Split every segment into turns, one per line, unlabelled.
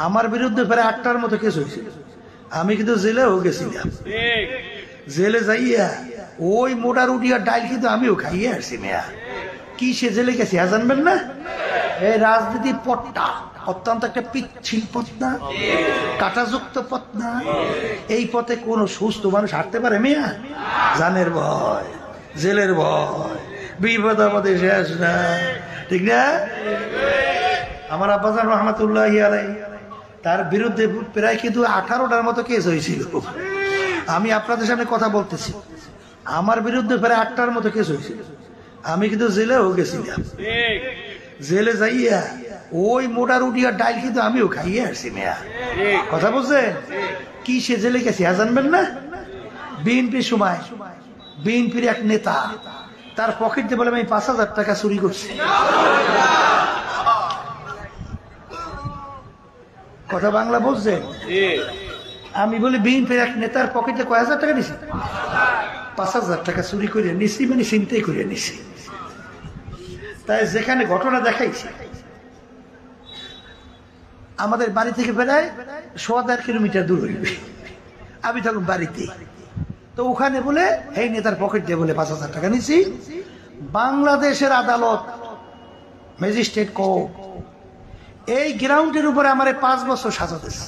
আমার বিরুদ্ধে প্রায় 8টার মতো কেস হয়েছিল। আমি কিন্তু জেলেও গেছিলাম। জেলে যাইয়া ওই মোটা রুটি আর ডাইল কিন্তু আমিও খাইয়ে আসছি। মেয়া কি সে জেলে গেছি জানবেন না? এই রাজনীতির পথটা অত্যন্ত একটা পিচ্ছিল পথ না, কাঁটাযুক্ত পথ না। এই পথে কোন সুস্থ মানুষ হাঁটতে পারে? মেয়া জানের ভয়, জেলের ভয়, বিপদ আপদে শেষ না, ঠিক না? আমার আব্বাজান রহমাতুল্লাহি আলাইহি তার বিরুদ্ধে প্রায় কিন্তু 18টার মতো কেস হয়েছিল। আমি আপনাদের সামনে কথা বলতেছি, আমার বিরুদ্ধে প্রায় 8টার মতো কেস হয়েছিল। আমি কিন্তু জেলেও গেছিলাম। জেলে যাইয়া ওই মোটা রুটি আর ডাইল কিন্তু আমিও খাইয়ে আসছি। মেয়া কথা বলছেন? কি সে জেলে গেছি জানবেন না? বিএনপির সময় বিএনপির এক নেতা তার পকেট দিয়ে বলে আমি 5,000 টাকা চুরি করছি। কথা বাংলা বলছেন? আমি বলি বিএনপির এক নেতার পকেটে কয় হাজার টাকা নিছি? 5,000 টাকা চুরি করে নিছি, মানে চিন্তাই করে নিছি। তাই যেখানে ঘটনা দেখাইছে আমাদের বাড়ি থেকে প্রায় 1.5 কিলোমিটার দূর হইবে, আমি তখন বাড়িতে। তো ওখানে বলে এই নেতার পকেট দিয়ে বলে 5,000 টাকা নিছি। বাংলাদেশের আদালত, ম্যাজিস্ট্রেট কোর্ট এই গ্রাউন্ডের উপরে আমার 5 বছর সাজা দিচ্ছে।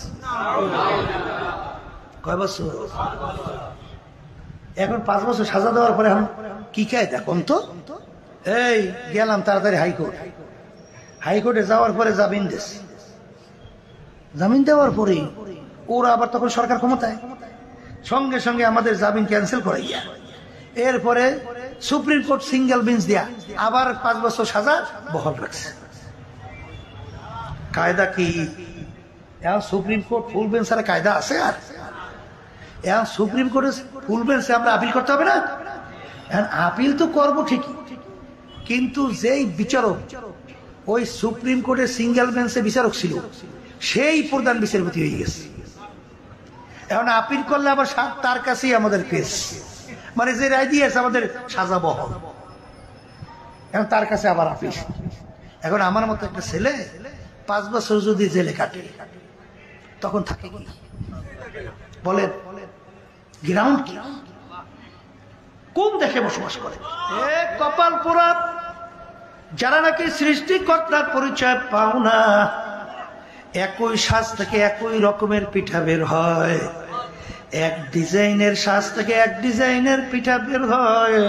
কয় বছর? এখন 5 বছর সাজা দেওয়ার পরে এখন কি খায় দেখুন তো। এই গেলাম তাড়াতাড়ি হাইকোর্ট। হাইকোর্টে যাওয়ার পরে জামিন দিস। জামিন দেওয়ার পরে ওরা আবার তখন সরকার ক্ষমতায়, সঙ্গে সঙ্গে আমাদের জামিন ক্যান্সেল করাইয়া এরপরে সুপ্রিম কোর্ট সিঙ্গেল বেঞ্চ দিয়া আবার 5 বছর সাজা বহাল রাখছে। কায়দা কি? এখন সুপ্রিম কোর্ট ফুল বেঞ্চ আর কায়দা আছে? আর এখন সুপ্রিম কোর্টের ফুল বেঞ্চে আমরা আপিল করতে হবে না? এখন আপিল তো করবো ঠিকই, কিন্তু যেই বিচারক ওই সুপ্রিম কোর্টের সিঙ্গেল বেঞ্চে বিচারক ছিল সেই প্রধান বিচারপতি হয়ে গেছে। এখন আপিল করলে আবার তার কাছেই আমাদের কেস, মানে যে রায় দিয়েছে আমাদের সাজা বহল, এখন তার কাছে আবার আপিল। এখন আমার মতো একটা ছেলে 5 বছর যদি জেলে কাটে তখন থাকে কি বলেন? গ্রাউন্ড কি? কোন দেশে বসবাস করে? কপাল পোড়া যারা নাকি সৃষ্টিকর্তার পরিচয় পাও না, একই সাজ থেকে একই রকমের পিঠা বের হয়, এক ডিজাইনের সাজ থেকে এক ডিজাইনের পিঠা বের হয়।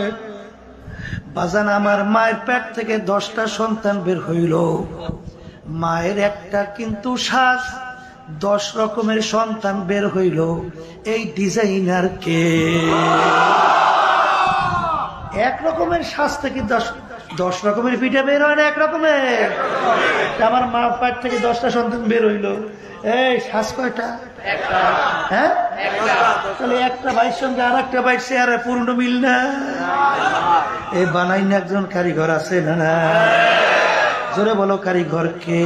বাজান আমার মায়ের পেট থেকে 10টা সন্তান বের হইল, মায়ের একটা কিন্তু সাজ, 10 রকমের সন্তান বের হইল। এই ডিজাইনার কে? এক রকমের সাজ থেকে 10 রকমের পিঠা বের হয় না এক রকমের। আমার মা পেট থেকে 10টা সন্তান বের হইল, এই সাজ কয়টা? হ্যাঁ, তাহলে একটা ভাইয়ের সঙ্গে আর একটা ভাইয়ের চেহারা পূর্ণ মিল না। এই বানাই না একজন কারিগর আছে না? জোরে বলো কারিগর কে?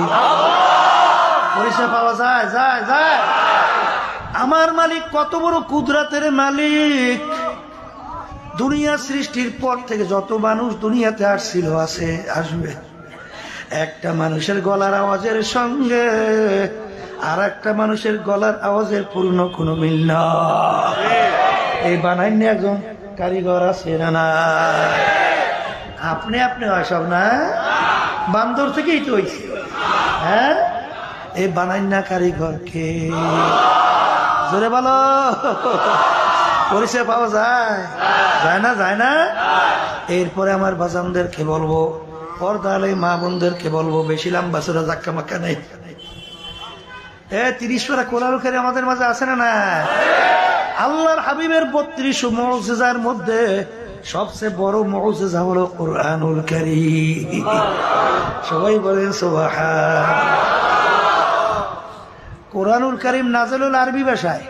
পরিচয় পাওয়া যায়? যায় যায়। আমার মালিক কত বড় কুদরতের মালিক। দুনিয়া সৃষ্টির পর থেকে যত মানুষ দুনিয়াতে আসছিল, আছে, আসবে, একটা মানুষের গলার আওয়াজের সঙ্গে আর একটা মানুষের গলার আওয়াজের পূর্ণ কোনো মিল না। এই বানাই না একজন কারিগর আছে না? আপনি আপনি হয় সব না, বান্দর থেকেই তো হইছে। হ্যাঁ, এই বানাই না কারিগর কে? জোরে বলো। পরিচয় পাওয়া যায়? যায় না? যায় না। এরপরে আমার বাজানদেরকে বলবো, পর্দালে মা বোনদেরকে বলবো, বেশি লম্বা চোরা জাক্কা মাক্কা নেই। 30 পারা কোরআন কারীম আমাদের মাঝে আছে না? না। আল্লাহর হাবিবের 32 মুজিজার মধ্যে সবচেয়ে বড় মুজিজা হলো কোরআনুল কারীম। সবাই বলেন সুবহানাল্লাহ। কোরআনুল কারীম নাযিল হলো আরবি ভাষায়।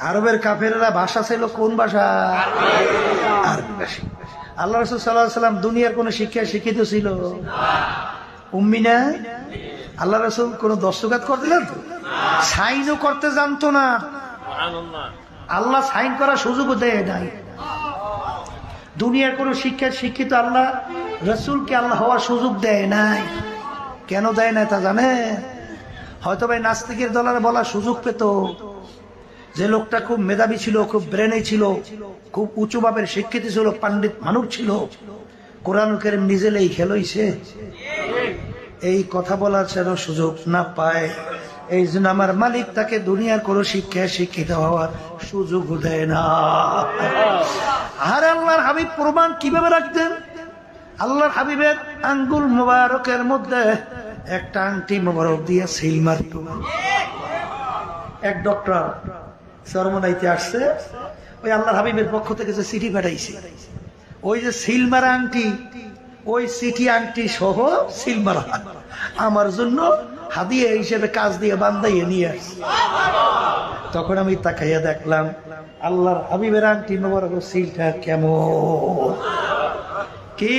আরবের কাফেররা ভাষা ছিল কোন ভাষা? আরবি ভাষা। আল্লাহ রাসূল সাল্লাল্লাহু আলাইহি ওয়াসাল্লাম দুনিয়ার কোন শিক্ষায় শিক্ষিত ছিল? উম্মি না। আল্লাহ রাসূল কোন দস্তখত করতে জানতো? সাইনও করতে জানতো না। আল্লাহ সাইন করার সুযোগও দেয় নাই। দুনিয়ার কোন শিক্ষায় শিক্ষিত আল্লাহ রাসূলকে আল্লাহ হওয়ার সুযোগ দেয় নাই। কেন দেয় না তা জানে? হয়তো ভাই নাস্তিকের দলের বলার সুযোগ পেত যে লোকটা খুব মেধাবী ছিল, খুব ব্রেনে ছিল, খুব উঁচু ভাবের শিক্ষিত ছিল, পণ্ডিত মানুষ ছিল, কোরআনুল কারীম নিজে লেই খেলইছে, এই কথা বলার যেন সুযোগ না পায়। এই জন্য আমার মালিক তাকে দুনিয়ার কোন শিক্ষায় শিক্ষিত হওয়ার সুযোগ দেয় না। আর আল্লাহর হাবিব প্রমাণ কিভাবে রাখতেন? আল্লাহর হাবিবের আঙ্গুল মোবারকের মধ্যে একটা আংটি মোবারক দিয়ে সিল মারত। এক ডক্টর চরমনাইতে আসছে, ওই আল্লাহর হাবিবের পক্ষ থেকে যে চিঠি পাঠাইছে, ওই যে সিল মারা আংটি, ওই চিঠি আংটি সহ সিল মারা আমার জন্য হাদিয়া হিসেবে কাজ দিয়ে বান্দাইয়ে নিয়ে আসছে। তখন আমি তাকাইয়া দেখলাম আল্লাহর হাবিবের আংটি মোবারক সিলটা কেমন। কি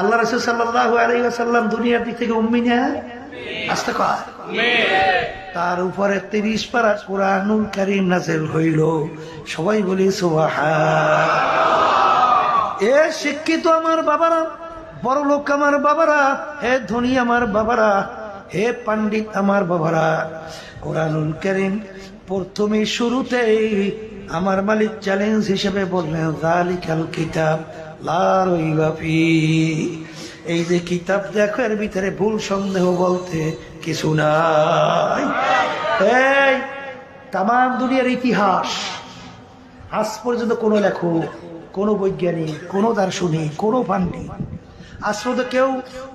আল্লাহ রাসূল সাল্লাল্লাহু আলাইহি ওয়াসাল্লাম দুনিয়ার দিক থেকে উম্মি না? আস্তে কর। তার উপরে 30 পারা কুরআনুল কারীম নাযিল হইল। সবাই বলি সুবহান। এ শিক্ষিত আমার বাবারা, বড় লোক আমার বাবারা, হে ধনী আমার বাবারা, হে পণ্ডিত আমার বাবারা, কুরআনুল কারীম প্রথমে শুরুতেই আমার মালিক চ্যালেঞ্জ হিসেবে বললেন যালিকাল কিতাব লা রাইবা ফীহি। এই যে কিতাব দেখো, এর ভিতরে ভুল সন্দেহ বলতে কিছু নাই। এই তাম দুনিয়ার ইতিহাস আজ পর্যন্ত কোন লেখক, কোন বৈজ্ঞানিক, কোন দার্শনিক, কোন পণ্ডিত আজ পর্যন্ত কেউ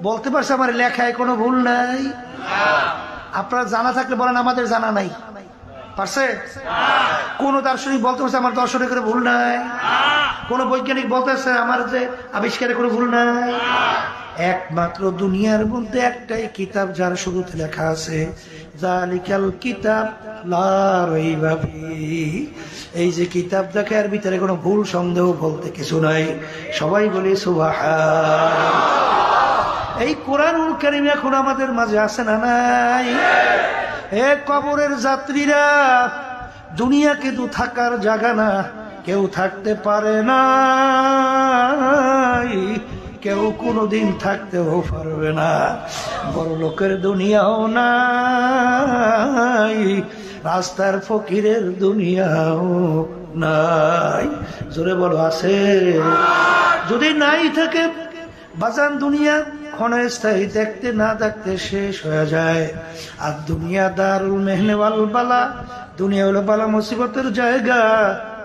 বলতে পারছে আমার লেখায় কোনো ভুল নাই? আপনারা জানা থাকলে বলেন আমাদের জানা নাই। পারছে? কোন দার্শনিক বলতে পারছে আমার দর্শনের কোনো ভুল নাই? কোন বৈজ্ঞানিক বলতে পারছে আমার যে আবিষ্কারে কোনো ভুল নাই? একমাত্র দুনিয়ার মধ্যে একটাই কিতাব যার শুরুতে লেখা আছে যালিকাল কিতাব লা রাইবা ফীহি। এই যে কিতাব দেখে এর ভিতরে কোনো ভুল সন্দেহ বলতে কিছু নাই। সবাই বলি সুবহান। এই কোরআনুল কারীম এখন আমাদের মাঝে আছে না নাই? এ কবরের যাত্রীরা, দুনিয়া কিন্তু থাকার জায়গা না, কেউ থাকতে পারে না, কেউ কোনোদিন থাকতেও পারবে না। বড় লোকের দুনিয়াও নাই, রাস্তার ফকিরের দুনিয়াও নাই। জোরে বলো আছে? যদি নাই থাকে বাজান, দুনিয়া ক্ষণস্থায়ী, দেখতে না দেখতে শেষ হয়ে যায়। আর দুনিয়া দারুল মেহনে ওয়াল বালা, দুনিয়া হলো বালা মুসিবতের জায়গা,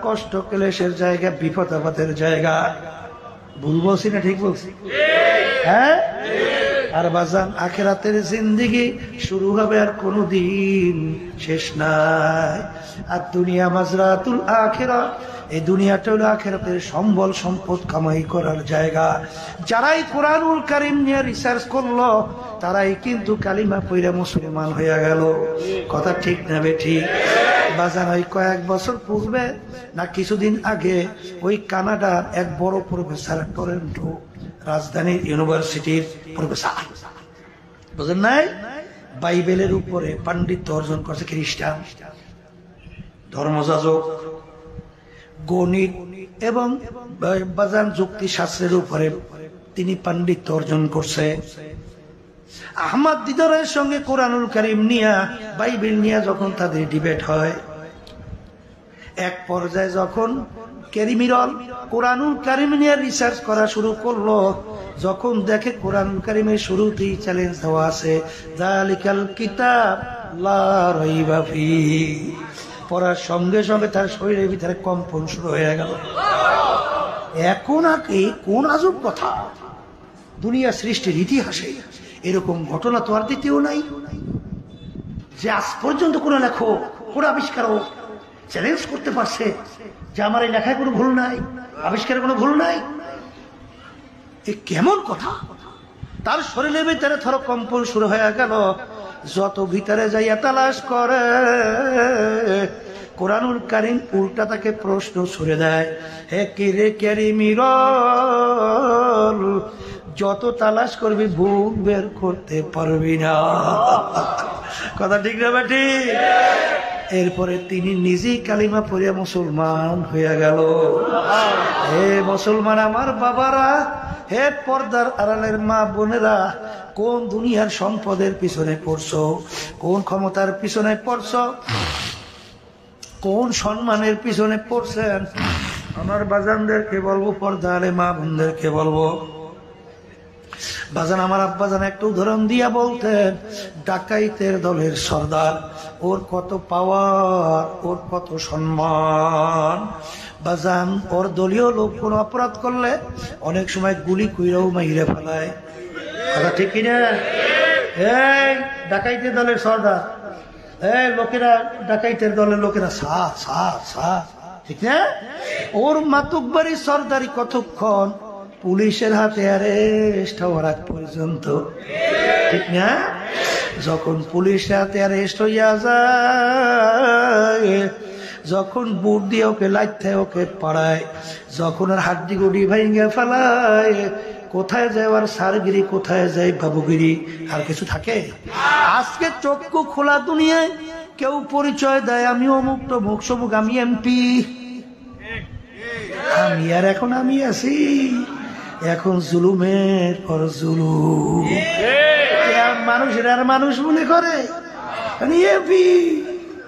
কষ্ট ক্লেশের জায়গা, বিপদ আপদের জায়গা। ভুল বলছি না ঠিক বলছি? হ্যাঁ। আর বাজান আখিরাতের জিন্দেগি শুরু হবে আর কোনদিন শেষ নাই। আর দুনিয়া মাজরাতুল আখিরাহ, এই দুনিয়াটা হলো আখিরাতের সম্বল সম্পদ কামাই করার জায়গা। যারাই কোরআনুল কারীম নিয়ে রিসার্চ করলো তারাই কিন্তু কালিমা পড়ে মুসলমান হয়ে গেল। কথা ঠিক না বেঠিক? বাজান ওই কয়েক বছর পূর্বে না কিছুদিন আগে ওই কানাডার এক বড় প্রফেসর, টরন্টো রাজধানী ইউনিভার্সিটির প্রফেসর, বুঝেন নাই, বাইবেলের উপরে পাণ্ডিত্য অর্জন করছে। খ্রিস্টান ধর্মযাজক, গণিত এবং বাজান যুক্তি শাস্ত্রের উপরে তিনি পাণ্ডিত্য অর্জন করছে। আহমদ দিদারের সঙ্গে কোরআনুল কারীম নিয়া, বাইবেল নিয়া যখন তাদের ডিবেট হয়, এক পর্যায়ে যখন কেরিমিরল কোরআনুল কারীম নিয়ে রিসার্চ করা শুরু করলো, যখন দেখে কোরআনুল কারীমের শুরুতেই চ্যালেঞ্জ দেওয়া আছে যালিকাল কিতাব লা রাইবা ফীহি, পড়ার সঙ্গে সঙ্গে তার শরীরের ভিতরে কম্পন শুরু হয়ে গেল। এখন আগে কোন আজব কথা! দুনিয়া সৃষ্টির ইতিহাসে এরকম ঘটনা তো আর দ্বিতীয় নাই যে আজ পর্যন্ত কোন লেখক, কোন আবিষ্কারক চ্যালেঞ্জ করতে পারছে যে আমার এই লেখায় কোনো ভুল নাই, আবিষ্কারে কোনো ভুল নাই। এ কেমন কথা! তার শরীরের ভিতরে থর কম্পন শুরু হয়ে গেল। যত ভিতরে যাইয়া তালাশ করে কোরআনুল কারীম উল্টা তাকে প্রশ্ন ছুড়ে দেয়, হে কিরে কেরিমিরল, যত তালাশ করবি বুক বের করতে পারবি না। কথা ঠিক না বেটি? এরপরে তিনি নিজেই কালিমা পড়ে মুসলমান হয়ে গেল। হে মুসলমান আমার বাবারা, হে পর্দার আড়ালের মা বোনেরা, কোন দুনিয়ার সম্পদের পিছনে পড়ছো, কোন ক্ষমতার পিছনে পড়ছো, কোন সম্মানের পিছনে পড়ছেন? আমার বাজানদেরকে বলবো, পর্দারে মা বোনদেরকে বলবো, বাজান আমার আব্বাজান একটা উদাহরণ দিয়া বলতেন, ডাকাইতের দলের সর্দার, ওর কত পাওয়ার, ওর কত সম্মান। বাজান ওর দলীয় লোক কোনো অপরাধ করলে অনেক সময় গুলি কইরাও মাইরে ফেলায়। কথা ঠিক কিনা? এই ডাকাইতের দলের সর্দার, এই লোকেরা, ডাকাইতের দলের লোকেরা সা সা সা, ঠিক না? ওর মাতুকবাড়ি সর্দারি কতক্ষণ? পুলিশের হাতে অ্যারেস্ট হওয়ার আগ পর্যন্ত, ঠিক না? যখন পুলিশের হাতে অ্যারেস্ট হইয়া যায়, যখন বুট দিয়ে ওকে লাইতে ওকে পাড়ায়, যখন আর হাড্ডি গুডি ভাইঙ্গা ফেলায়, কোথায় যায় আর সারগিরি, কোথায় যায় বাবুগিরি, আর কিছু থাকে? আজকে চক্ষু খোলা দুনিয়ায় কেউ পরিচয় দেয়, আমি অমুক তমুক সমুক, আমি এমপি, আমি আর এখন আমি আছি। এখন জুলুমের পর জুলুম, মানুষের আর মানুষ মনে করে এমপি,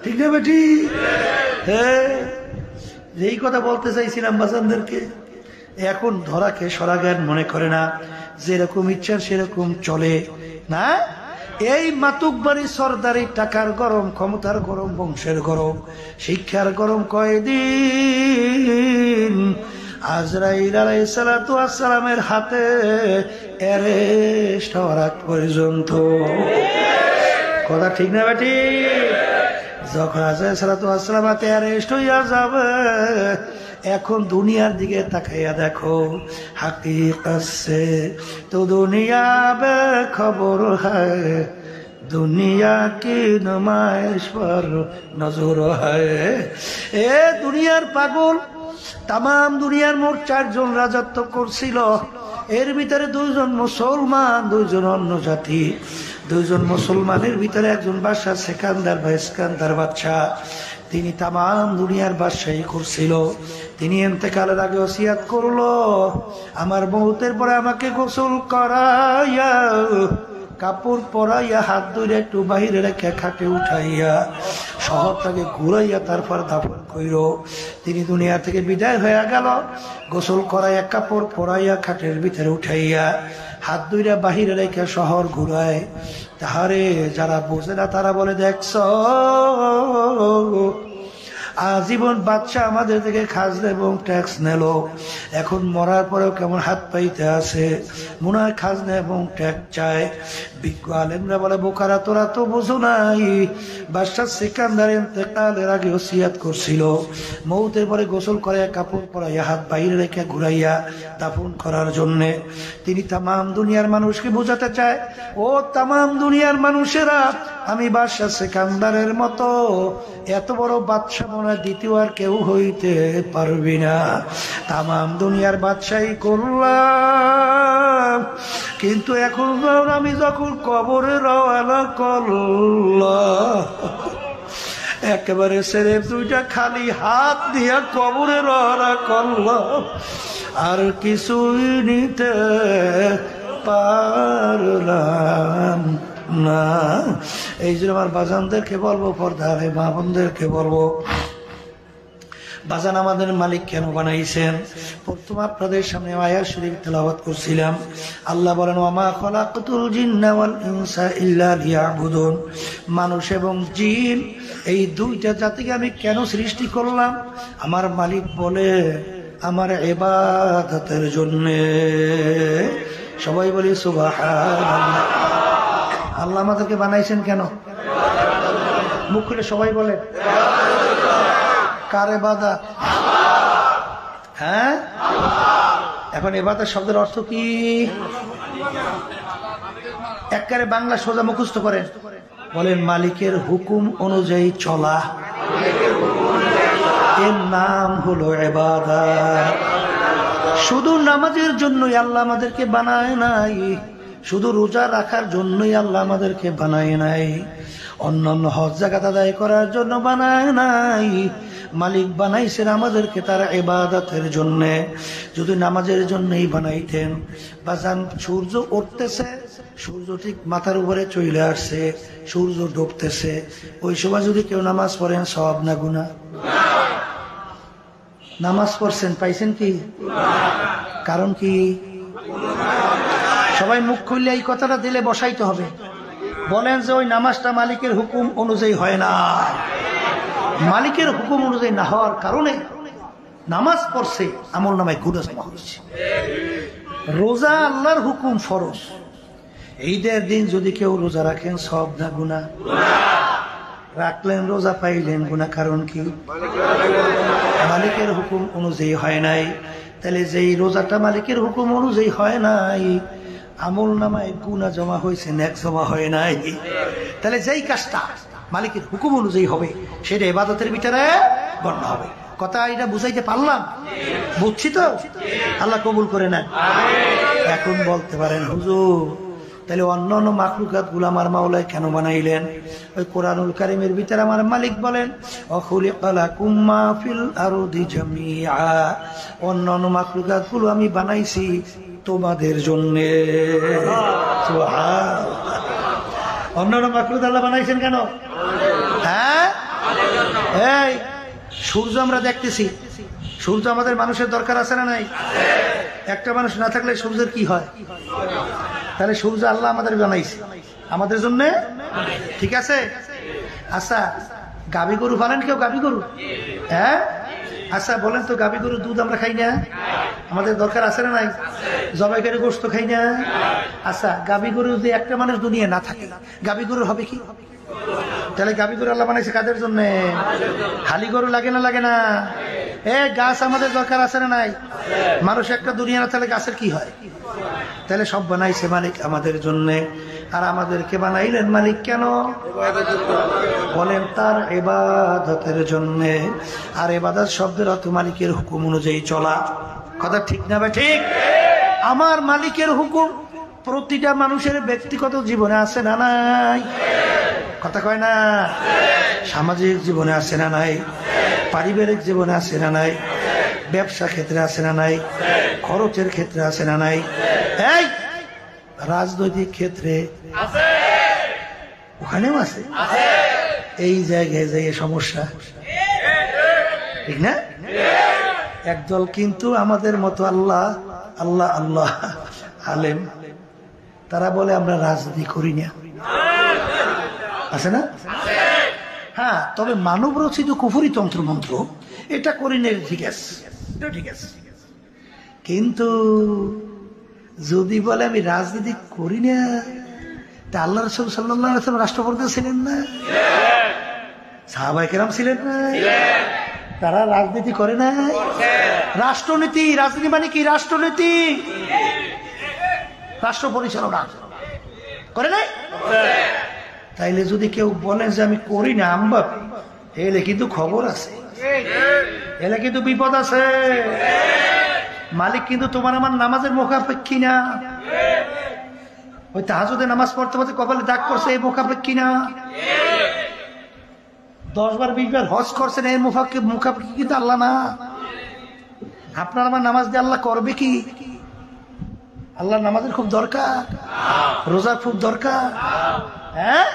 ঠিক না বেটি? হ্যাঁ, এই কথা বলতে চাইছিলাম বাজানদেরকে। এখন ধরাকে সরা জ্ঞান মনে করে না, যেরকম ইচ্ছা সেরকম চলে না। এই মাতুকবাড়ি সর্দারি, টাকার গরম, ক্ষমতার গরম, বংশের গরম, শিক্ষার গরম কয়দিন? আজরাইল আলাইহিস সালাতু ওয়াস সালামের হাতে অ্যারেস্ট হওয়ার আগ পর্যন্ত। কথা ঠিক না বেটি? যখন আজরাইল সালাতু ওয়াস সালাম হাতে অ্যারেস্ট হইয়া যাবে, এখন দুনিয়ার দিকে তাকাইয়া দেখো, হাকিকত সে তো দুনিয়া বে খবর হয়, দুনিয়া কি নুমাইশ পর নজর হয়। এ দুনিয়ার পাগল, তাম দুনিয়ার মোট 4 জন রাজত্ব করছিল, এর ভিতরে 2 জন মুসলমান, 2 জন অন্য জাতি। 2 জন মুসলমানের ভিতরে একজন বাদশা, সেকান্দার বা ইস্কান্দার বাদশা, তিনি তাম দুনিয়ার বাদশাহী করছিল। তিনি ইন্তেকালের আগে ওসিয়াত করলো, আমার মৌতের পরে আমাকে গোসল করাইয়া, কাপড় পরাইয়া, হাত ধরে একটু বাহিরে রেখে খাটে উঠাইয়া, শহরটাকে ঘুরাইয়া তারপর দাফন কইর। তিনি দুনিয়া থেকে বিদায় হয়ে গেল, গোসল করাইয়া, কাপড় পরাইয়া, খাটের ভিতরে উঠাইয়া, হাত ধরে বাহিরে রেখে শহর ঘুরায়। তাহারে যারা বোঝে না তারা বলে, দেখছ আজীবন বাদশা আমাদের থেকে খাজনা এবং ট্যাক্স নিল, এখন মরার পরেও কেমন হাত পাইতে আছে, মনে হয় খাজনা এবং ট্যাক্স চায়। বিজ্ঞ আলেমরা বলে, বোকারা তোরা তো বোঝো নাই, বাদশা সিকান্দার ইন্তেকালের আগে ওসিয়াত করছিল, মৌতের পরে গোসল করে কাপড় পরাইয়া, হাত বাইরে রেখে ঘুরাইয়া দাফন করার জন্যে। তিনি তামাম দুনিয়ার মানুষকে বোঝাতে চায়, ও তামাম দুনিয়ার মানুষেরা, আমি বাদশা সিকান্দারের মতো এত বড় বাদশা মনে দ্বিতীয় আর কেউ হইতে পারবি না। তামাম দুনিয়ার বাদশাহী করলাম, কিন্তু এখন আমি যখন কবরে রওনা করলাম, একেবারে ছেড়ে 2টা খালি হাত দিয়া কবরে রওনা করলাম, আর কিছুই নিতে পারলাম না। এই জন্য আমার বাজানদেরকে বলবো, পর্দারে মা বোনদেরকে বলবো, বাজান আমাদের মালিক কেন বানাইছেন? প্রথম আপনাদের সামনে আয়াত শরীফ তেলাওয়াত করছিলাম। আল্লাহ বলেন, ওয়ামা খলাকতুল জিন্না ওয়াল ইনসা ইল্লা লিয়াবুদুন, মানুষ এবং জিন এই 2টা জাতিকে আমি কেন সৃষ্টি করলাম? আমার মালিক বলে, আমার ইবাদতের জন্য। সবাই বলি সুবহানাল্লাহ। আল্লাহ আমাদেরকে বানাইছেন কেন? মুখ খুলে সবাই বলে, কার ইবাদত? হ্যাঁ, এখন ইবাদত শব্দের অর্থ কি? একবারে বাংলা সোজা মুখস্থ করেন, বলেন মালিকের হুকুম অনুযায়ী চলা, এর নাম হলো ইবাদত। শুধু নামাজের জন্যই আল্লাহ আমাদেরকে বানায় নাই, শুধু রোজা রাখার জন্যই আল্লাহ আমাদেরকে বানায় নাই, অন্যান্য হজ যাকাত আদায় করার জন্য বানায় নাই, মালিক বানাইছেন আমাদেরকে তার ইবাদতের জন্য। যদি নামাজের জন্যই বানাইতেন, বাজান সূর্য উঠতেছে, সূর্য ঠিক মাথার উপরে চলে আসছে, সূর্য ডুবতেছে, ওই সময় যদি কেউ নামাজ পড়েন সওয়াব না গুনাহ? নামাজ পড়ছেন, পাইছেন কি? কারণ কি? সবাই মুখ খুললে এই কথাটা দিলে বসাইতে হবে। বলেন যে ওই নামাজটা মালিকের হুকুম অনুযায়ী হয় না। মালিকের হুকুম অনুযায়ী না হওয়ার কারণে নামাজ পড়ছে, আমল নামায় গুনাহ জমা হচ্ছে। রোজা আল্লাহর হুকুম, ফরজ। ঈদের দিন যদি কেউ রোজা রাখেন সওয়াব না গুনাহ? রাখলেন, রোজা পাইলেন, গুনাহ। কারণ কি? মালিকের হুকুম অনুযায়ী হয় নাই। তাহলে যেই রোজাটা মালিকের হুকুম অনুযায়ী হয় নাই, আমল নামায় গুনাহ জমা হয়েছে, নেক জমা হয় নাই। তাহলে যেই কাজটা মালিকের হুকুম অনুযায়ী হবে সেটা ইবাদতের ভিতরে গণ্য হবে। কথা এটা বুঝাইতে পারলাম? বুঝছি তো? আল্লাহ কবুল করে নেন। এখন বলতে পারেন হুজুর, তাহলে অন্য অন্য মাখলুকাত গুলো আমার মাওলায় কেন বানাইলেন? ওই কোরআনুল কারীমের ভিতরে আমার মালিক বলেন অখুলিকালাকুম মা ফিল আরদি জামিআ, অন্য অন্য মাখলুকাত গুলো আমি বানাইছি তোমাদের জন্য। সুবহানাল্লাহ। অন্য অন্য মাখলুকাত আল্লাহ বানাইছেন কেন? হ্যাঁ, এই সূর্য আমরা দেখতেছি, সূর্য আমাদের মানুষের দরকার আছে না নাই? একটা মানুষ না থাকলে সূর্যের কি হয়? তাহলে সূর্য আল্লাহ আমাদের বানাইছে আমাদের জন্য, ঠিক আছে? আচ্ছা, গাভী গরু পালেন কেউ? গাভী গরু, হ্যাঁ? আচ্ছা বলেন তো, গাভী গরুর দুধ আমরা খাই না? আমাদের দরকার আছে না নাই? জবাই করে গোশত খাই না? আচ্ছা, গাভী গরু যদি একটা মানুষ দুনিয়া না থাকে, গাভী গরুর হবে কি? তাহলে গাভী গরু আল্লাহ বানাইছে কাদের জন্য? খালি গরু লাগে না? লাগে না? গাছ আমাদের দরকার আছে না নাই? মানুষ একটা দুনিয়া না থাকলে গাছের কি হয়? তাহলে সব বানাইছে মালিক আমাদের জন্য। আর আমাদেরকে বানাইলেন মালিক কেন? বলেন তার ইবাদতের জন্য। আর ইবাদত শব্দের অর্থ মালিকের হুকুম অনুযায়ী চলা। কথা ঠিক না ভাই? ঠিক। আমার মালিকের হুকুম প্রতিটা মানুষের ব্যক্তিগত জীবনে আছে না নাই? কথা কয় না? সামাজিক জীবনে আছে না নাই? পারিবারিক জীবনে আছে না নাই? ব্যবসা ক্ষেত্রে আছে না নাই? খরচের ক্ষেত্রে আছে না নাই? এই রাজনৈতিক ক্ষেত্রে ওখানেও আছে। এই জায়গায় যে সমস্যা, ঠিক না? একদল কিন্তু আমাদের মতো আল্লাহ আল্লাহ আল্লাহ আলেম, তারা বলে আমরা রাজনীতি করি না, আছে না? হ্যাঁ, তবে মানব রচিত কুফরি তন্ত্রমন্ত্র এটা করি না, ঠিক আছে, ঠিক আছে। কিন্তু যদি বলে আমি রাজনীতি করি না, তা আল্লাহ রাসূল সাল্লাল্লাহু আলাইহি ওয়াসাল্লাম রাষ্ট্রপ্রধান ছিলেন না? সাহাবায়ে কেরাম ছিলেন না? তারা রাজনীতি করে না? রাষ্ট্রনীতি, রাজনীতি মানে কি? রাষ্ট্রনীতি, রাষ্ট্র পরিচালনা করে নাই? তাইলে যদি কেউ বলে যে আমি করি না আম্বা, এলে কিন্তু খবর আছে, এলে কিন্তু বিপদ আছে। মালিক কিন্তু তোমার আমার নামাজের মুখাপেক্ষী না। ওই তাহাজ্জুদে নামাজ পড়তে পড়তে কপালে দাগ করছে, এই মুখাপেক্ষী না। 10 বার 20 বার হজ করছেন, এই মুখাপেক্ষী কিন্তু আল্লাহ না। আপনার আমার নামাজ দিয়ে আল্লাহ করবে কি? আল্লাহ নামাজের খুব দরকার, রোজার খুব দরকার, হ্যাঁ?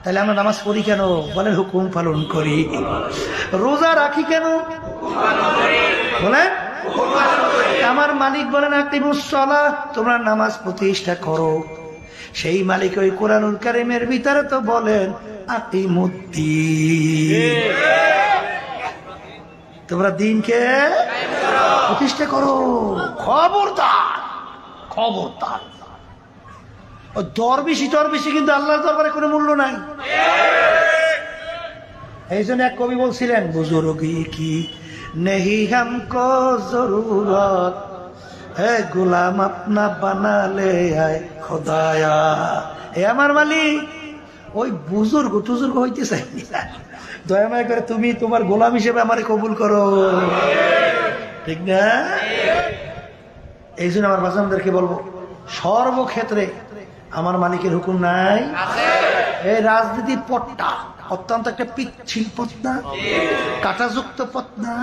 তাহলে আমরা নামাজ পড়ি কেন? বলেন হুকুম পালন করি। রোজা রাখি কেন? বলেন আমার মালিক বলেন আকিমুস সালাহ, তোমরা নামাজ প্রতিষ্ঠা করো। সেই মালিক ওই কোরআনুল কারীমের ভিতরে তো বলেন আকিমুদ্দিন, তোমরা দিনকে প্রতিষ্ঠা করো। খবরদার, খবরদার, দরবেশি টরবেশি কিন্তু আল্লাহর দরবারে কোনো মূল্য নাই। এই জন্য এক কবি বলছিলেন, বুজুর্গি কি নেহি হামকো জরুরত হে গোলাম আপনা বানালে আয় খোদায়া। এ আমার মালিক ওই বুজুর্গ টুজুর্গ হইতে চাইনি, দয়াময় করে তুমি তোমার গোলাম হিসেবে আমারে কবুল করো, ঠিক না? এই জন্য আমার বাচ্চাদেরকে বলবো, সর্বক্ষেত্রে আমার মালিকের হুকুম নাই? এই রাজনীতির পথটা অত্যন্ত একটা পিচ্ছিল পথ না, কাঁটাযুক্ত পথ না।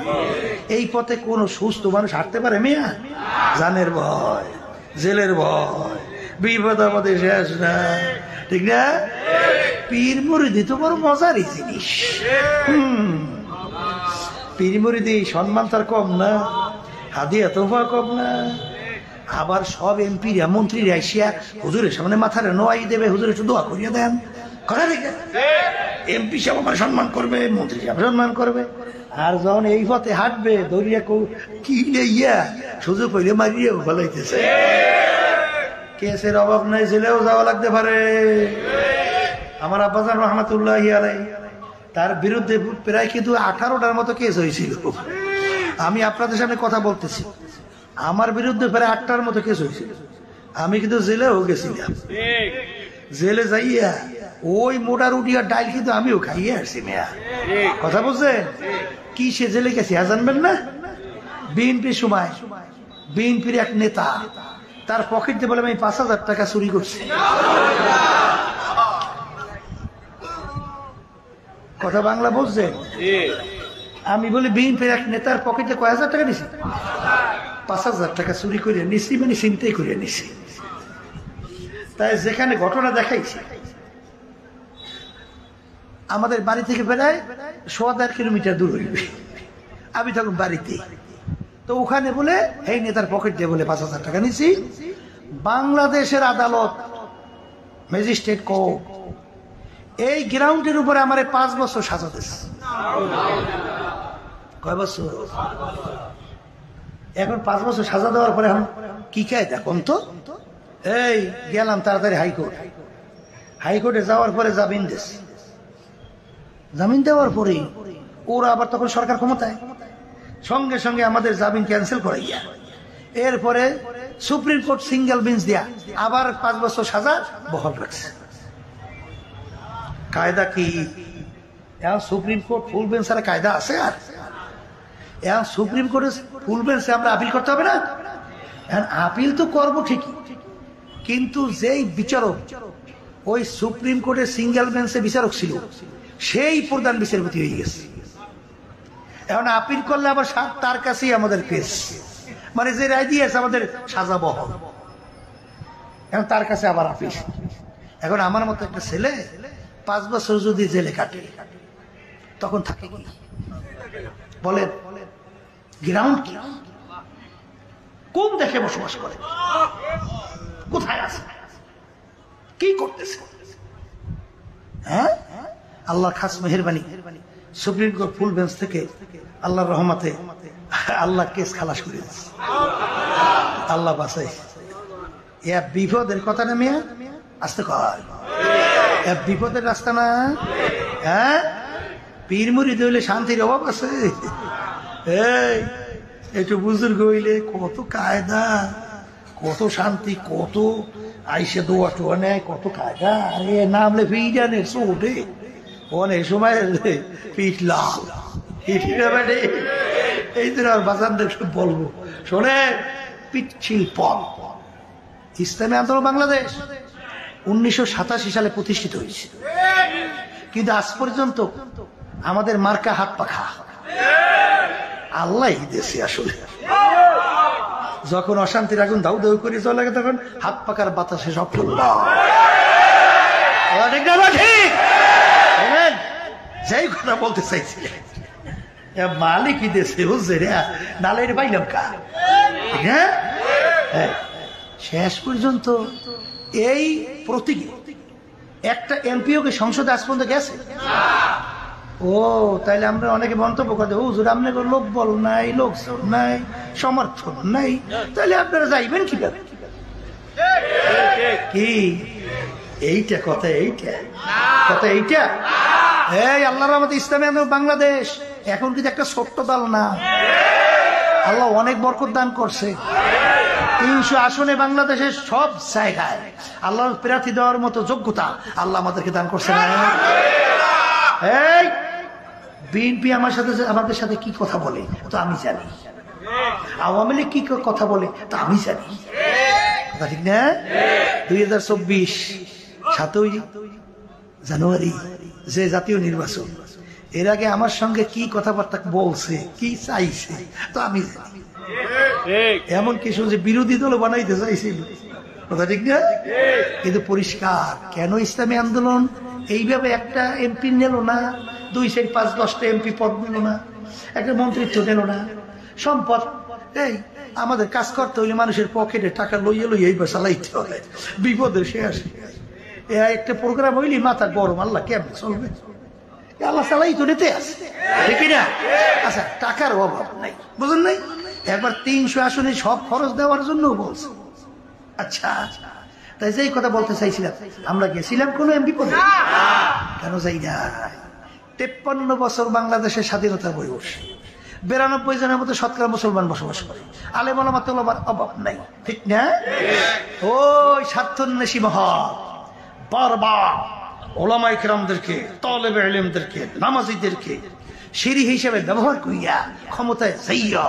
এই পথে কোন সুস্থ মানুষ হাঁটতে পারে মিয়া? জানের ভয়, জেলের ভয়, বিপদ আমাদের শেষ না, ঠিক না? পীর মুরিদি তো বড় মজারই জিনিস। পীর মুরিদি সম্মান তার কম না, হাদিয়া তোফা কম না। আবার সব এমপিরা মন্ত্রীরা এসিয়া হুজুরের সামনে মাথারে নোয়াই দেবে, হুজুর একটু দোয়া করিয়া দেন। কথা দেখে এমপি সাহেব আমার সম্মান করবে, মন্ত্রী সাহেব সম্মান করবে। আর যখন এই পথে হাঁটবে দরিয়া কি ইয়া সুযোগ হইলে মারিয়ে ফেলাইতেছে। কেসের অভাব নাই, ছেলেও যাওয়া লাগতে পারে। আমার আব্বাজান রহমাতুল্লাহ আলাইহি তার বিরুদ্ধে প্রায় কিন্তু 18টার মতো কেস হয়েছিল। আমি আপনাদের সামনে কথা বলতেছি, আমার বিরুদ্ধে প্রায় 8টার মতো কেস হয়েছিল। আমি কিন্তু জেলেও গেছিলাম। জেলে যাইয়া ওই মোটা রুটি আর ডাইল কিন্তু আমিও খাইয়ে আসছি মেয়া। কথা বলছেন? কি সে জেলে গেছি জানবেন না? বিএনপির সময় বিএনপির এক নেতা তার পকেট দিয়ে বলে আমি 5,000 টাকা চুরি করছি। কথা বাংলা বলছেন? আমি বলি বিএনপির এক নেতার পকেটে কয় হাজার টাকা নিছি? 5,000 টাকা চুরি করে নিছি, মানে চিন্তাই করে নিছি। তাই যেখানে ঘটনা দেখাইছি আমাদের বাড়ি থেকে প্রায় 1.5 কিলোমিটার দূর হইবে। আমি তখন বাড়িতে, তো ওখানে বলে এই নেতার পকেট দিয়ে বলে 5,000 টাকা নিছি। বাংলাদেশের আদালত, ম্যাজিস্ট্রেট কোর্ট এই গ্রাউন্ডের উপরে আমার 5 বছর সাজা দিয়েছে। কয় বছর? এখন 5 বছর সাজা দেওয়ার পরে এখন কি কায়দা কোন তো? এই গেলাম তাড়াতাড়ি হাইকোর্ট। হাইকোর্টে যাওয়ার পরে জামিন দিয়েছে। জামিন দেওয়ার পরে ওরা আবার তখন সরকার ক্ষমতায়, সঙ্গে সঙ্গে আমাদের জামিন ক্যান্সেল করাইয়া এরপরে সুপ্রিম কোর্ট সিঙ্গেল বেঞ্চ দিয়া আবার 5 বছর সাজা বহাল রাখছে। কায়দা কি? এখন সুপ্রিম কোর্ট ফুল বেঞ্চ আর কায়দা আছে? আর এখন সুপ্রিম কোর্টের ফুল বেঞ্চে আমরা আপিল করতে হবে না? এখন আপিল তো করবো ঠিকই, কিন্তু যেই বিচারক ওই সুপ্রিম কোর্টের সিঙ্গেল বেঞ্চে বিচারক ছিল সেই প্রধান বিচারপতি হয়ে গেছে। এখন আপিল করলে আবার তার কাছেই আমাদের কেস, মানে যে রায় দিয়েছে আমাদের সাজা বহল, এখন তার কাছে আবার আপিল। এখন আমার মতো একটা ছেলে 5 বছর যদি জেলে কাটে তখন থাকে কি বলেন? গ্রাউন্ড কি? কোন দেশে বসবাস করে? কোথায় আছে? কি করতেছে? হ্যাঁ, আল্লাহর খাস মেহেরবানি সুপ্রিম কোর্ট ফুল বেঞ্চ থেকে আল্লাহর রহমতে আল্লাহ কেস খালাস করে দিচ্ছে। আল্লাহ বাঁচাই। এ বিপদের কথা না মেয়া, আসতে কয় বিপদের রাস্তা না। হ্যাঁ, পীর মুরিদ হইলে শান্তির অভাব আছে? এই একটু বুজুর্গ হইলে কত কায়দা, কত শান্তি, কত আইসে দোয়া টোয়া নেয়, কত কায়দা। আরে নামলে ফিরানের চোটে অনেক সময় পিঠ লাল। এই জন্য আর বাজানদের বলবো, শোনে পিচ্ছিল পথ। ইসলামী আন্দোলন বাংলাদেশ 1987 সালে প্রতিষ্ঠিত হয়েছে, কিন্তু আজ পর্যন্ত আমাদের মার্কা হাত পাখা। আল্লাহ দেশে আসলে যখন অশান্তির আগুন দাউ দাউ করে চলে লাগে তখন হাত পাকার বাতাসে সব যাই কথা বলতে চাইছি, মালিকই দেশে বুঝছে রে, নালে পাইলাম কা। হ্যাঁ, শেষ পর্যন্ত এই প্রতীকী একটা এমপিও কে সংসদে আজ পর্যন্ত গেছে? ও তাইলে আমরা অনেকে মন্তব্য করে দেবো, হুজুর আপনাদের লোক বল নাই, লোকজন নাই, সমর্থন নাই, তাহলে আপনারা যাইবেন কিভাবে? কি এইটা কথা? এইটা কথা? এইটা এই আল্লাহর রহমতে ইসলামী আন্দোলন বাংলাদেশ এখন কিন্তু একটা ছোট্ট দল না। আল্লাহ অনেক বরকত দান করছে। 300 আসনে বাংলাদেশের সব জায়গায় আল্লাহর প্রার্থী দেওয়ার মতো যোগ্যতা আল্লাহ আমাদেরকে দান করছে না। এই বিএনপি আমাদের সাথে কি কথা বলে তো আমি জানি, আওয়ামী লীগ কি কথা বলে তো আমি জানি, কথা ঠিক না? 2024 7ই জানুয়ারি যে জাতীয় নির্বাচন, এর আগে আমার সঙ্গে কি কথাবার্তা বলছে, কি চাইছে তো আমি জানি। এমন কিছু যে বিরোধী দল বানাইতে চাইছিল, কথা ঠিক না? কিন্তু পরিষ্কার কেন ইসলামী আন্দোলন এইভাবে একটা এমপি নিল না, 2, 4, 5, 10টা এমপি পদ নিল না, একটা মন্ত্রিত্ব নিল না, সম্পদ। এই আমাদের কাজ করতে হইলে মানুষের পকেটে টাকা লইয়ে লইয়ে চালাইতে হয়, বিপদের শেষ। একটা প্রোগ্রাম হইলি মাথা গরম, আল্লাহ কেমন চলবে, আল্লাহ চালাই তো নিতে আছে, ঠিক না? আচ্ছা, টাকার অভাব নাই, বুঝলেন নাই? একবার 300 আসনে সব খরচ দেওয়ার জন্য বলছে। আচ্ছা, তাই যেই কথা বলতে চাইছিলাম, আমরা গেছিলাম কোন এমপি পদে? কেন যাই না? 53 বছর বাংলাদেশের স্বাধীনতার বয়স, 92 জনের মতো শতকরা মুসলমান বসবাস করে, আলেম ওলামা তোলাবার অভাব নাই, ঠিক না? ওই স্বার্থান্বেষী মহৎ বারবার ওলামায়ে কেরামদেরকে, তালেবে ইলমদেরকে, নামাজীদেরকে সিঁড়ি হিসেবে ব্যবহার করিয়া ক্ষমতায় যাইয়া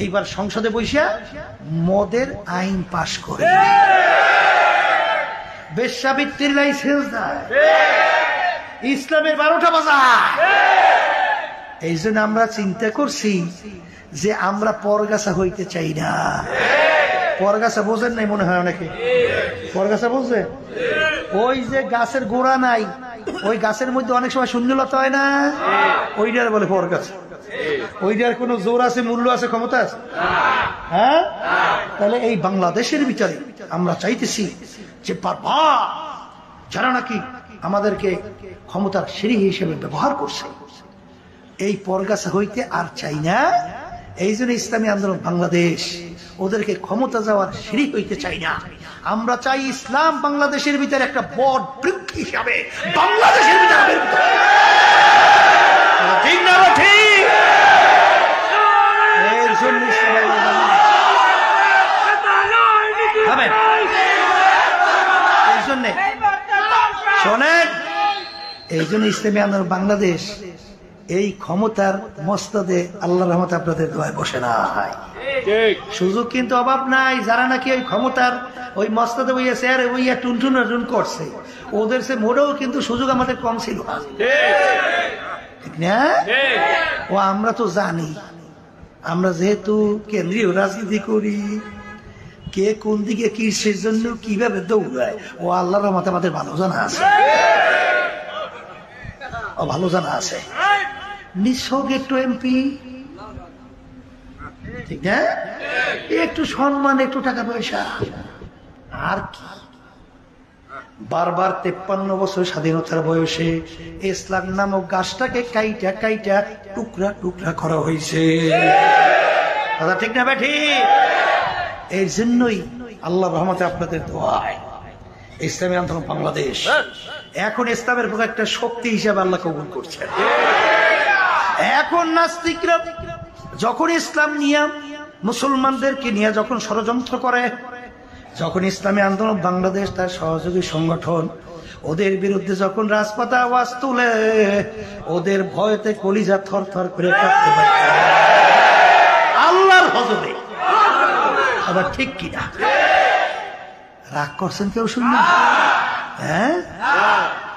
এইবার সংসদে বসিয়া মদের আইন পাশ করে বেশ্যাবৃত্তির লাইসেন্স দেয়, ইসলামের 12টা বাজার। এই জন্য আমরা চিন্তা করছি যে আমরা পরগাছা হইতে চাই না। পরগাছা বোঝেন নাই মনে হয় অনেকে? পরগাছা বুঝছেন? ওই যে গাছের গোড়া নাই, ওই গাছের মধ্যে অনেক সময় শূন্যলতা হয় না, ওইটার বলে পরগাছা। ওইটার কোনো জোর আছে, মূল্য আছে, ক্ষমতা আছে? হ্যাঁ। তাহলে এই বাংলাদেশের ভিতরে আমরা চাইতেছি যে বারবার যারা নাকি আমাদেরকে ক্ষমতার সিঁড়ি হিসেবে ব্যবহার করছে, এই পরগাছা হইতে আর চাই না। এই জন্য ইসলামী আন্দোলন বাংলাদেশ ওদেরকে ক্ষমতা যাওয়ার সিঁড়ি হইতে চাই না। আমরা চাই ইসলাম বাংলাদেশের ভিতরে একটা বড় বৃক্ষ হিসাবে বাংলাদেশের ভিতরে। ঠিক না? ঠিক। এর জন্য এই জন্য শোনেন, এই জন্য ইসলামী আন্দোলন বাংলাদেশ এই ক্ষমতার মস্তদে আল্লাহর রহমতে আপনাদের দোয়ায় বসে নাই। সুযোগ কিন্তু অভাব নাই। যারা নাকি ওই ক্ষমতার ওই মস্তদে বইয়া চেয়ারে বইয়া টুনটুন করছে, ওদের সে মোড়েও কিন্তু সুযোগ আমাদের কম ছিল, ঠিক না? ও আমরা তো জানি, আমরা যেহেতু কেন্দ্রীয় রাজনীতি করি, কে কোন দিকে কিসের জন্য কিভাবে দৌড়ায় ও আল্লাহর রহমতে আমাদের ভালো জানা আছে, ও ভালো জানা আছে। নিছক একটু এমপি, ঠিক না? একটু সম্মান, একটু টাকা পয়সা, আর কি? বারবার 53 বছর স্বাধীনতার বয়সে ইসলাম নামক গাছটাকে কাইটা কাইটা টুকরা টুকরা করা হয়েছে, ঠিক না বেঠি? এই জন্যই আল্লাহর রহমতে আপনাদের দোয়ায় ইসলামী আন্দোলন বাংলাদেশ এখন ইসলামের প্রতি একটা শক্তি হিসেবে আল্লাহ কবুল করছে। এখন নাস্তিকরা যখন ইসলাম নিয়ে, মুসলমানদেরকে নিয়ে যখন ষড়যন্ত্র করে, যখন ইসলামী আন্দোলন বাংলাদেশ তার সহযোগী সংগঠন ওদের বিরুদ্ধে যখন রাজপথে আওয়াজ তুলে, ওদের ভয়তে কলিজা থর থর করে কাঁপতে পারে আল্লাহর হজরে। আবার ঠিক কিনা? রাগ করছেন কেউ? শুনবেন? হ্যাঁ,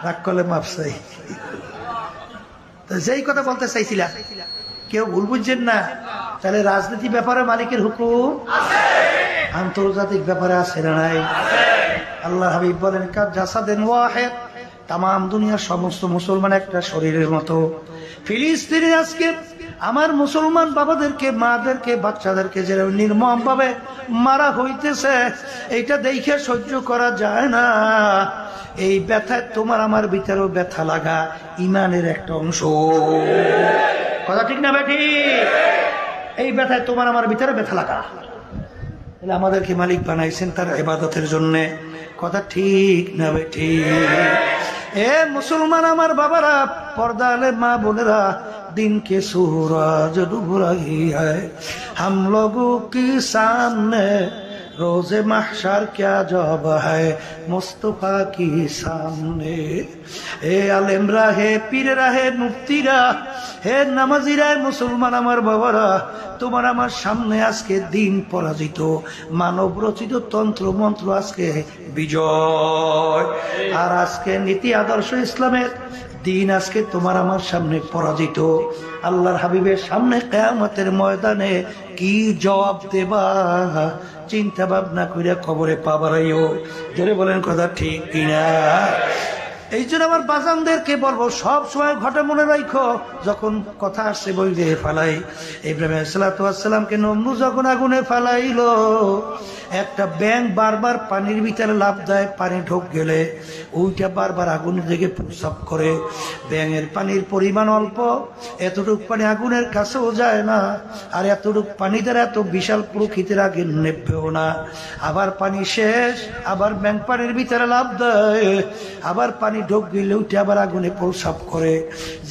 রাগ করলে মাপ চাই। যেই কথা বলতে চাইছিলাম, কেউ ভুল বুঝছেন না। তাহলে রাজনীতি ব্যাপারে মালিকের হুকুম, আন্তর্জাতিক ব্যাপারে আছে না নাই? আল্লাহ হাবিব বলেন, জাসাদেন ওয়াহিদ, তাম দুনিয়ার সমস্ত মুসলমান একটা শরীরের মতো। ফিলিস্তিনে আজকে আমার মুসলমান বাবাদেরকে, মাদেরকে, বাচ্চাদেরকে যেরকম নির্মম ভাবে মারা হইতেছে, এইটা দেখে সহ্য করা যায় না। এই ব্যথায় তোমার আমার ভিতরেও ব্যথা লাগা ইমানের একটা অংশ, কথা ঠিক না বেঠি? এই ব্যথায় তোমার আমার ভিতরে ব্যথা লাগা। তাহলে আমাদেরকে মালিক বানাইছেন তার ইবাদতের জন্য, কথা ঠিক না বেঠি? এ মুসলমান আমার বাবারা, পর্দালে মা বোনেরা, दिन के सूरज डूब रही है हम लोगों के सामने, रोजे महशर क्या जवाब है मुस्तफा की सामने। ए आलेमरा है, पीररा है, मुफ्तीरा, হে নামাজিরা, মুসলমান আমার বাবারা, তোমার আমার সামনে আজকে দিন পরাজিত, মানব রচিত তন্ত্র মন্ত্র আজকে বিজয়। আর আজকে নীতি আদর্শ ইসলামের দিন আজকে তোমার আমার সামনে পরাজিত। আল্লাহর হাবিবের সামনে কিয়ামতের ময়দানে কি জবাব দেবা চিন্তা ভাবনা করে কবরে পা বাড়াইও। জোরে বলেন কথা ঠিক কিনা? এই জন্য আমার বাজানদেরকে বলবো, সব সময় ঘটে মনে রাখো, যখন কথা আসছে বইলে ফালাই, ইব্রাহিম আলাইহিস সালামকে নমরুদ যখন আগুনে ফালাইলো, একটা ব্যাঙ বারবার পানির ভিতরে লাফ দেয়, পানি ঢোক গেলে ওইটা বারবার আগুনের দিকে প্রস্রাব করে। ব্যাঙের পানির পরিমাণ অল্প, এতটুক পানি আগুনের কাছেও যায় না, আর এতটুক পানি দ্বারা এত বিশাল প্রকৃতির আগে নেবেও না। আবার পানি শেষ, আবার ব্যাঙ পানির ভিতরে লাফ দেয়, আবার পানি ঢোক গেলে ওইটা আবার আগুনে প্রস্রাব করে।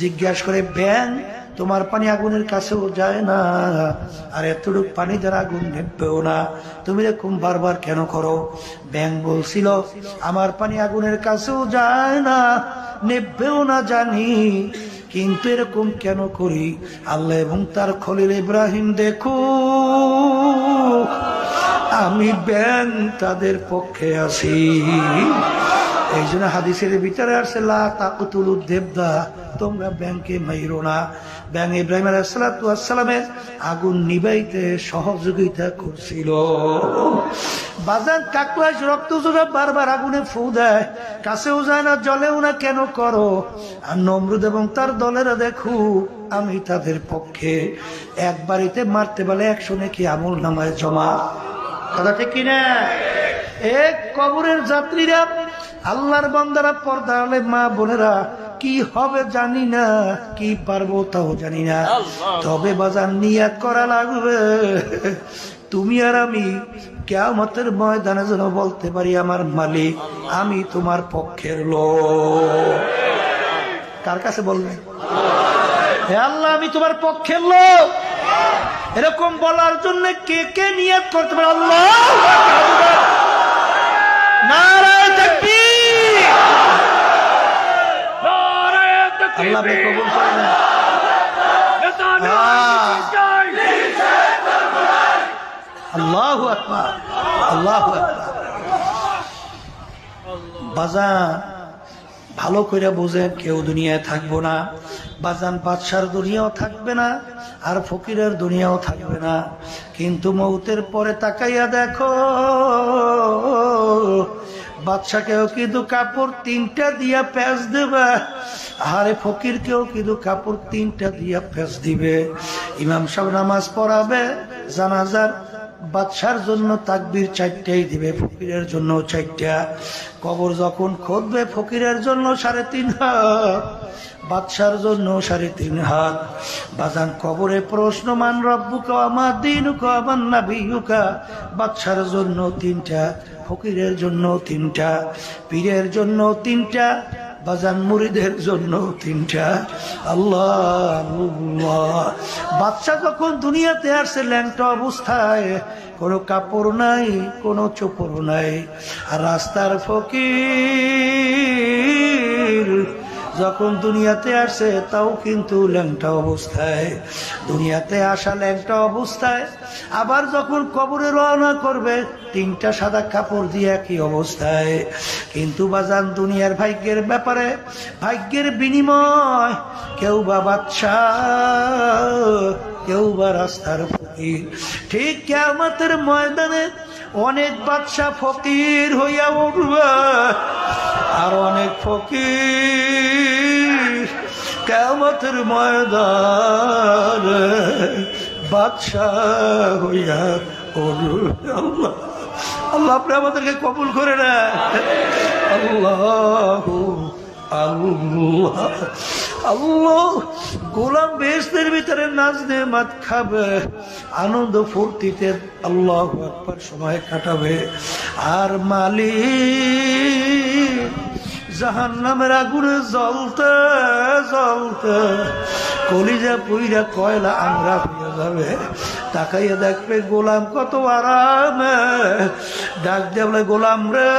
জিজ্ঞাসা করে, ব্যাঙ তোমার পানি আগুনের কাছেও যায় না, আর এতটুকু পানি দ্বারা আগুন নেবেও না, তুমি এরকম বারবার কেন করো? ব্যাঙ বলছিল, আমার পানি আগুনের কাছেও যায় না, নেবেও না জানি, কিন্তু এরকম কেন করি? আল্লাহ এবং তার খলিল ইব্রাহিম দেখো, আমি ব্যাঙ তাদের পক্ষে আছি। এই জন্য হাদিসের ভিতরে আসছে, লা তাকতুলুদ দেবদা, তোমরা ব্যাঙকে মাইরো না। ব্যাঙ ইব্রাহিম আলাইহিস সালামের আগুন নিবাইতে সহযোগিতা করছিল। বাজান কাকলা রক্ত জোড়া বারবার আগুনে ফু দেয়, কাছেও যায় না, জলেও না, কেন করো? আর নমরুদ এবং তার দলেরা দেখো, আমি তাদের পক্ষে। এক বাড়িতে মারতে বলে 100 নেকি আমল নামায় জমা। কথা ঠিক কিনা? এক কবরের যাত্রীরা, আল্লাহর বান্দারা, পর্দা আলে মা বোনেরা, কি হবে জানি না, কি পারবো তাও জানি না, তবে বাজার নিয়াত করা লাগবে, তুমি আর আমি কিয়ামতের ময়দানে যেন বলতে পারি, আমার মালিক, আমি তোমার পক্ষের লোক। কার কাছে বলবেন? হে আল্লাহ, আমি তোমার পক্ষের লোক। এরকম বলার জন্য কে কে নিয়াত করতে পারে? আল্লাহ নারায়ে তাকবীর। আল্লাহ কবুল করেন। আল্লাহু আকবার, আল্লাহু আকবার। বাজান ভালো করে বুঝেন, কেউ দুনিয়ায় থাকবো না। বাজান বাদশার দুনিয়াও থাকবে না, আর ফকিরের দুনিয়াও থাকবে না, কিন্তু মৌতের পরে তাকাইয়া দেখো, বাদশাকেও কিন্তু কাপড় 3টা দিয়া প্যাঁচ দেবে, আরে ফকিরকেও কিন্তু কাপড় 3টা দিয়া প্যাঁচ দিবে। ইমাম সাহেব নামাজ পড়াবে, জানাজার বাদশার জন্য তাকবীর 4টাই দিবে, ফকিরের জন্য 4টা। কবর যখন খুঁড়বে, ফকিরের জন্য 3.5 হাত, বাদশার জন্য 3.5 হাত। বাজান কবরে প্রশ্ন, মান রব্বুকা ওয়া মা দীনুকা ওয়া মান নাবিয়ুকা, বাদশার জন্য 3টা, ফকিরের জন্য 3টা, পীরের জন্য 3টা, বাজান মুরিদের জন্য 3টা। আল্লাহ, বাদশা যখন দুনিয়াতে আসছে ল্যাংটা অবস্থায়, কোনো কাপড় নাই, কোনো চোপড় নাই, আর রাস্তার ফকির যখন দুনিয়াতে আসে, তাও কিন্তু ল্যাংটা অবস্থায়। দুনিয়াতে আসা ল্যাংটা অবস্থায়, আবার যখন কবরে রওনা করবে 3টা সাদা কাপড় দিয়ে কি অবস্থায়। কিন্তু বাজান দুনিয়ার ভাগ্যের ব্যাপারে, ভাগ্যের বিনিময়, কেউ বা বাদশা, কেউ বা রাস্তার ফকির। ঠিক কিয়ামতের ময়দানে অনেক বাদশা ফকির হইয়া উঠবে, আর অনেক ফকির কিয়ামতের ময়দানে বাদশা হইয়া উঠবে। আল্লাহ, আল্লাহ আপনি আমাদেরকে কবুল করে নেন। আল্লাহ, আল্লাহ, আল্লাহ। গোলাম বেহেশতের ভিতরে নাচ নেমাত খাবে, আনন্দ ফুর্তিতে আল্লাহু আকবার সময় কাটাবে, আর মালিক জাহান্নামের আগুনে জ্বলতে জ্বলতে কলিজা পুইরা কয়লা আংরা হয়ে যাবে। তাকাইয়া দেখবে গোলাম কত আরামে, ডাক দেবলে গোলাম রে,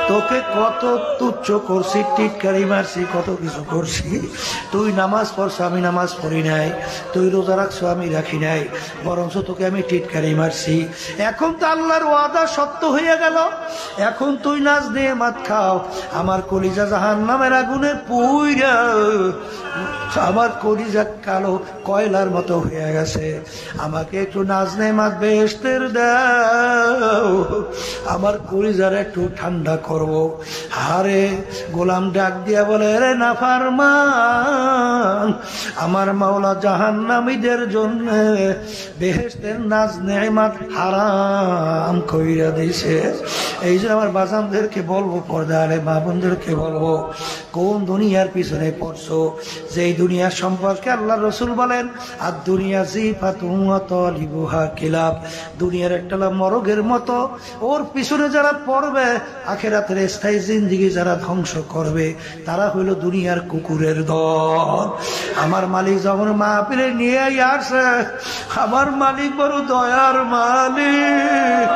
তোকে কত তুচ্ছ করছি, টিটকারি মারছি, কত কিছু করছি। তুই নামাজ পড়ছ, আমি নামাজ পড়ি নাই। তুই রোজা রাখছো, আমি রাখি নাই, বরঞ্চ তোকে আমি টিটকারি মারছি। এখন তো আল্লাহর ওয়াদা সত্য হয়ে গেল। এখন তুই নাজ নেয়ামত খাও। আমার কলিজা জাহান্নামের আগুনে পুইরা আমার কলিজা কালো কয়লার মতো হয়ে গেছে। আমাকে একটু নাজ নেয়ামত বেহেশতের দাও, আমার কলিজার একটু ঠান্ডা করব। হারে গোলাম ডাক দিয়া বলে, রে নাফরমান, আমার মাওলা জাহান্নামীদের জন্য বেহেশতের নাজ নেয়ামত হারাম কইরা দিছে। এই যে আমার বাজানদেরকে বলবো, পর্দারে মা বোনদেরকে বলবো, কোন দুনিয়ার পিছনে পড়ছো? যেই দুনিয়া সম্পর্কে আল্লাহ রসুল বলেন, আর দুনিয়া জিফাতুন ওয়া তালিবুহা কিলাব, দুনিয়ার একটা মরগের মতো, ওর পিছনে যারা পড়বে আখিরাতের স্থায়ী জিন্দেগি যারা ধ্বংস করবে তারা হইল দুনিয়ার কুকুরের দল। আমার মালিক যখন মাহফিলে নিয়ে আসে, আমার মালিক বড় দয়ার মালিক,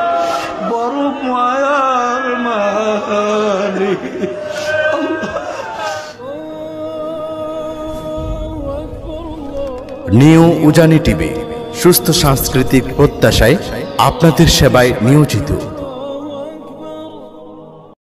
বড় মায়ার মালিক।
নিউ উজানি টিভি, সুস্থ সাংস্কৃতিক প্রত্যাশায় আপনাদের সেবায় নিয়োজিত।